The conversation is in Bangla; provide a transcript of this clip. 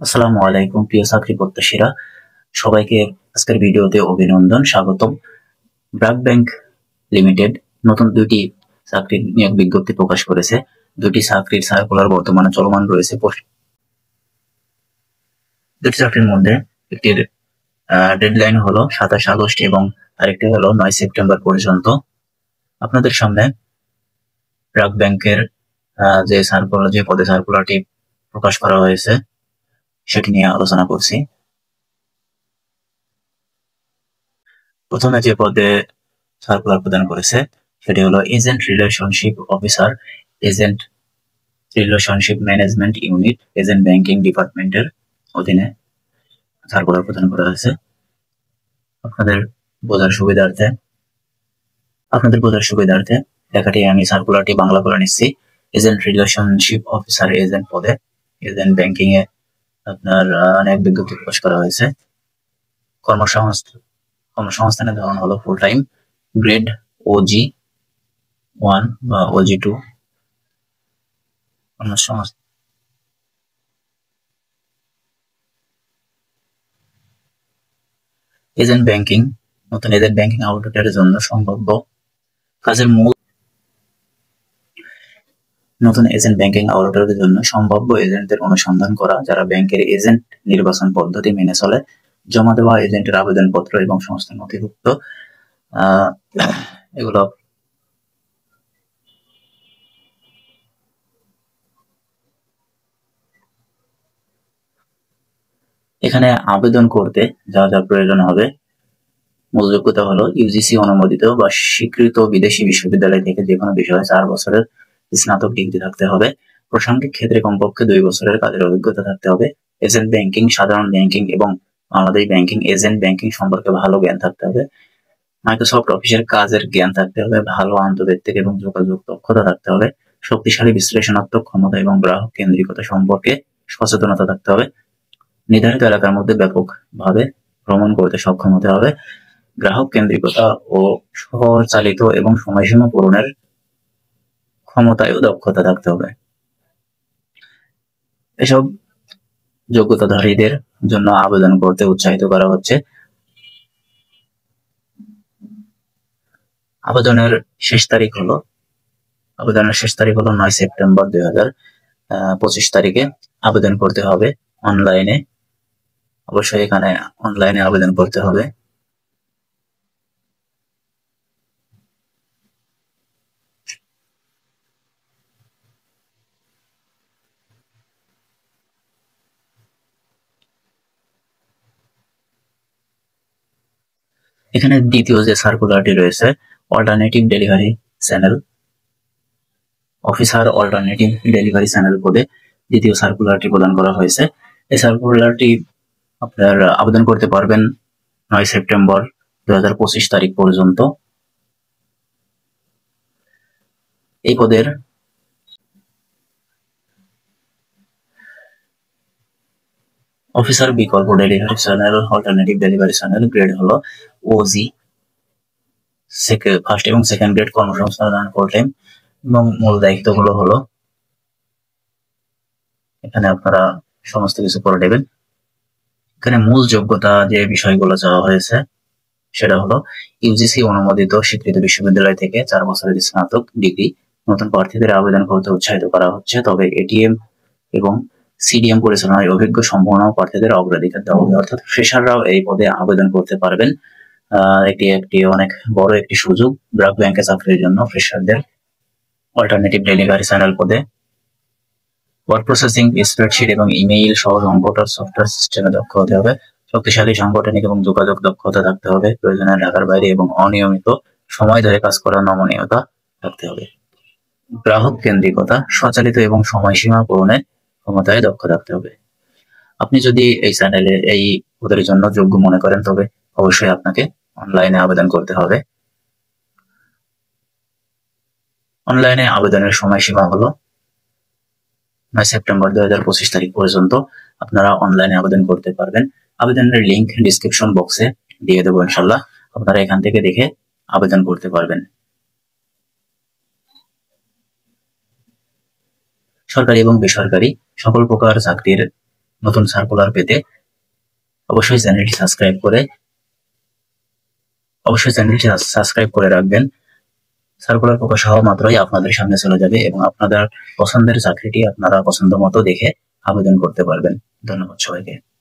আসসালামু আলাইকুম প্রিয় চাকরি প্রত্যাশীরা, সবাইকে আজকের ভিডিওতে অভিনন্দন, স্বাগতম। ব্র্যাক ব্যাংক লিমিটেড নতুন দুইটি চাকরির নিয়োগ বিজ্ঞপ্তি প্রকাশ করেছে। দুটি চাকরির সার্কুলার বর্তমানে চলমান রয়েছে। দুটি চাকরির মধ্যে একটির ডেডলাইন হলো 27 আগস্ট এবং আরেকটি হলো 9 সেপ্টেম্বর পর্যন্ত। আপনাদের সামনে ব্র্যাক ব্যাংকের যে পদে সার্কুলারটি প্রকাশ করা হয়েছে সেটি নিয়ে আলোচনা করছি। প্রথমে যে পদে সার্কুলার প্রদান করেছে সেটি হলো agent relationship officer, agent relationship management unit, agent banking ডিপার্টমেন্টের অধীনে সার্কুলার প্রদান করা হয়েছে। আপনাদের বোঝার সুবিধার্থে লেখাটি আমি সার্কুলারটি বাংলা করে নিচ্ছি। এজেন্ট রিলেশনশিপ অফিসার এজেন্ট পদে এজেন্ট ব্যাংকিং এ আপনার অনেক বিজ্ঞপ্তি প্রকাশ করা হয়েছে। কর্মসংস্থানের ধরন হলো ফুল টাইম, গ্রেড OG1 বা OG2। এজেন্ট ব্যাংকিং, নতুন এজেন্ট ব্যাংকিং আউটলেটের জন্য সম্ভাব্য কাজের মূল নতুন এজেন্ট ব্যাংকিং আউটলেটের জন্য সম্ভাব্য এজেন্টদের অনুসন্ধান করা যারা ব্যাংকের এজেন্ট নির্বাচন পদ্ধতি মেনে চলে, জমা দেওয়া এজেন্টের আবেদনপত্র এবং সমস্ত নথিভুক্ত এগুলো এখানে আবেদন করতে যা যা প্রয়োজন হবে। মূল যোগ্যতা হলো ইউজিসি অনুমোদিত বা স্বীকৃত বিদেশি বিশ্ববিদ্যালয় থেকে যে কোনো বিষয়ে 4 বছরের স্নাতক ডিগ্রি থাকতে হবে। প্রাসঙ্গিক ক্ষেত্রে কমপক্ষে 2 বছরের কাজের অভিজ্ঞতা থাকতে হবে। এজেন্ট ব্যাংকিং, সাধারণ ব্যাংকিং এবং বাংলাদেশ ব্যাংকিং এজেন্ট ব্যাংকিং সম্পর্কে ভালো জ্ঞান থাকতে হবে। মাইক্রোসফট অফিসের কাজের জ্ঞান থাকতে হবে। ভালো আন্তর্জাতিক এবং যোগাযোগ দক্ষতা থাকতে হবে। শক্তিশালী বিশ্লেষণাত্মক ক্ষমতা এবং গ্রাহক কেন্দ্রিকতা সম্পর্কে সচেতনতা থাকতে হবে। নির্ধারিত এলাকার মধ্যে ব্যাপকভাবে ভ্রমণ করতে সক্ষম হতে হবে। গ্রাহক কেন্দ্রিকতা ও স্বচালিত এবং সময়সীমা পূরণের ক্ষমতায় ও দক্ষতা থাকতে হবে। এসব যোগ্যতাধারীদের জন্য আবেদন করতে উৎসাহিত করা হচ্ছে। আবেদনের শেষ তারিখ হলো 9 সেপ্টেম্বর 2025 তারিখে। আবেদন করতে হবে অনলাইনে। অবশ্যই এখানে অনলাইনে আবেদন করতে হবে। এখানে দ্বিতীয় যে সার্কুলারটি রয়েছে, alternative delivery channel officer, alternative delivery channel পদে দ্বিতীয় সার্কুলারটি প্রদান করা হয়েছে। এই সার্কুলারটি আপনার আবেদন করতে পারবেন 9 সেপ্টেম্বর 2025 তারিখ পর্যন্ত। এই পদের অফিসার বিকল্প delivery channel, alternative delivery channel grade হলো OG, ফার্স্ট এবং সেকেন্ড গ্রেড কর্মসংস্থান ফুল টাইম এবং মূল দায়িত্বগুলো হলো এখানে আপনারা সমস্ত কিছু করে নেবেন। এখানে মূল যোগ্যতা যে বিষয়গুলো চাওয়া হয়েছে সেটা হলো ইউজিসি অনুমোদিত স্বীকৃত বিশ্ববিদ্যালয় থেকে 4 বছরের স্নাতক ডিগ্রি। নতুন প্রার্থীদের আবেদন করতে উৎসাহিত করা হচ্ছে, তবে এটিএম এবং সিডিএম পরিচালনায় অভিজ্ঞ সম্পন্ন প্রার্থীদের অগ্রাধিকার দেওয়া হবে। অর্থাৎ ফ্রেশাররাও এই পদে আবেদন করতে পারবেন। এটি অনেক বড় একটি সুযোগ ব্র্যাক ব্যাংকে চাকরির জন্য ফ্রেশারদের। অল্টারনেটিভ ডেলিভারি চ্যানেল পদে ওয়ার্ড প্রসেসিং, স্প্রেডশিট এবং ইমেইল সহ কম্পিউটার সফটওয়্যার সিস্টেমে দক্ষ হতে হবে। শক্তিশালী সাংগঠনিক এবং যোগাযোগ দক্ষতা থাকতে হবে। প্রয়োজনে ঢাকার বাইরে এবং অনিয়মিত সময় ধরে কাজ করার নমনীয়তা থাকতে হবে। গ্রাহক কেন্দ্রিকতা, স্বচালিত এবং সময়সীমা পূরণের ক্ষমতায় দক্ষ থাকতে হবে। আপনি যদি এই পদের জন্য যোগ্য মনে করেন তবে অবশ্যই আপনাকে অনলাইনে আবেদন করতে হবে। অনলাইনে আবেদনের সময়সীমা হলো 9 সেপ্টেম্বর 2025 তারিখ পর্যন্ত আপনারা অনলাইনে আবেদন করতে পারবেন। আবেদনের লিংক ডিসক্রিপশন বক্সে দিয়ে দেবো ইনশাল্লাহ, আপনারা এখান থেকে দেখে আবেদন করতে পারবেন। সরকারি এবং বেসরকারি সকল প্রকার চাকরির নতুন সার্কুলার পেতে অবশ্যই চ্যানেলটি সাবস্ক্রাইব করে রাখবেন। সার্কুলার প্রকাশ হওয়া মাত্রই আপনাদের সামনে চলে যাবে এবং আপনাদের পছন্দের চাকরিটি আপনারা পছন্দ মতো দেখে আবেদন করতে পারবেন। ধন্যবাদ সবাইকে।